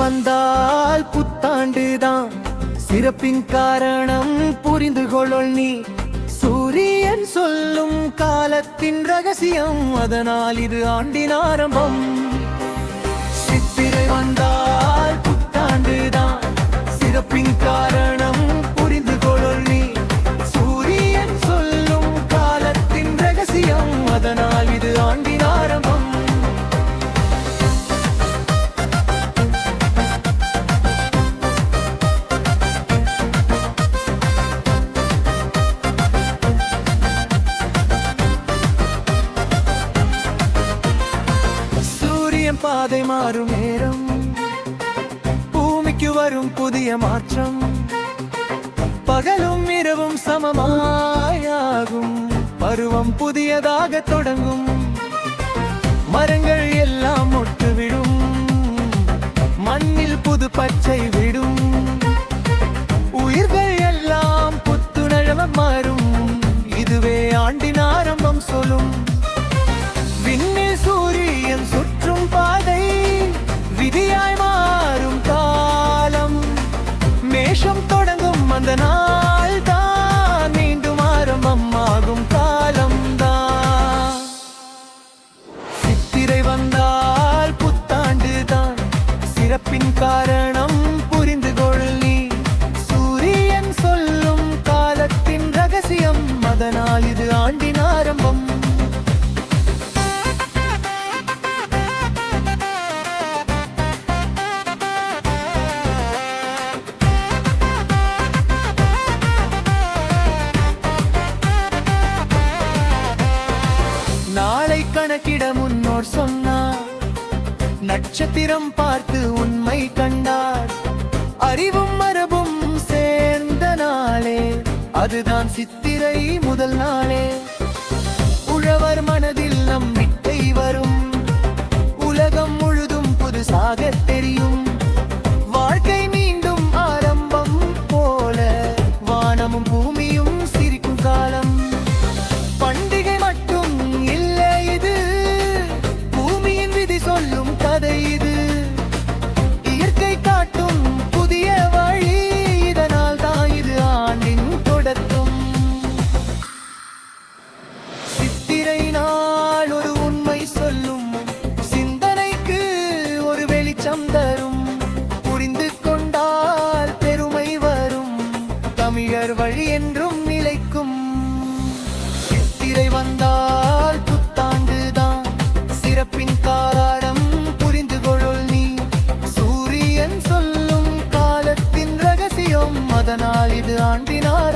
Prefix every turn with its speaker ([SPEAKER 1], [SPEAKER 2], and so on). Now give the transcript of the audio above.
[SPEAKER 1] வந்தால் புத்தாண்டுதான் சிறப்பின் காரணம் புரிந்து கொள்ளல் நீ. சூரியன் சொல்லும் காலத்தின் ரகசியம், அதனால் இது ஆண்டின் ஆரம்பம். சித்திரை வந்தால் புத்தாண்டுதான் சிறப்பின் காரணம் புரிந்து கொள்ளல் நீ. சூரியன் சொல்லும் காலத்தின் ரகசியம், அதனால் இது ஆண்டின் ஆரம்பம். பாதை மாறும் நேரம், பூமிக்கு வரும் புதிய மாற்றம். பகலும் இரவும் சமமாயாகும், பருவம் புதியதாக தொடங்கும். மரங்கள் எல்லாம் மொட்டுவிடும், மண்ணில் புது பச்சை விடும். உயிர்கள் எல்லாம் புத்துணர்வு மாறும், இதுவே ஆண்டின் ஆரம்பம் சொல்லும். விண்ணில் சூரியன் சுற்றும் பாதை, விதியாய் மாறும் காலம். மேஷம் தொடங்கும் அந்த நாள் தான் மீண்டும் ஆரம்பம் ஆகும் காலம் தான். சித்திரை வந்தால் புத்தாண்டு தான் சிறப்பின் காரணம் புரிந்து கொள் நீ. சூரியன் சொல்லும் காலத்தின் ரகசியம், அதனால் இது ஆண்டின் ஆரம்பம். நாளை கணக்கிட முன்னோர் சொன்னார், நட்சத்திரம் பார்த்து உண்மை கண்டார். அறிவும் மரபும் சேர்ந்த நாளே, அதுதான் சித்திரை முதல் நாளே. உழவர் மனதில் நம்பிக்கை வரும், உலகம் முழுதும் புதுசாக தெரியும். வாழ்க்கை மீண்டும் ஆரம்பம் போல, வானமும் பூமியும் சிரிக்கும் காலம். பண்டிகை மட்டும் இல்லை இது, பூமியின் விதி சொல்லும் கதை இது. இயற்கை காட்டும் புதிய வழி, இதனால் தான் இது ஆண்டின் தொடக்கம். சித்திரை நாள் ஒரு உண்மை சொல்லும், சிந்தனைக்கு ஒரு வெளிச்சம் தரும். புரிந்து கொண்டால் பெருமை வரும், தமிழர் வழி என்றும் நிலைக்கும். சித்திரை வந்தால் புத்தாண்டு தான் சிறப்பின் காரணம் புரிந்து கொள் நீ. சூரியன் சொல்லும் காலத்தின் ரகசியம், அதனால் இது ஆண்டினார்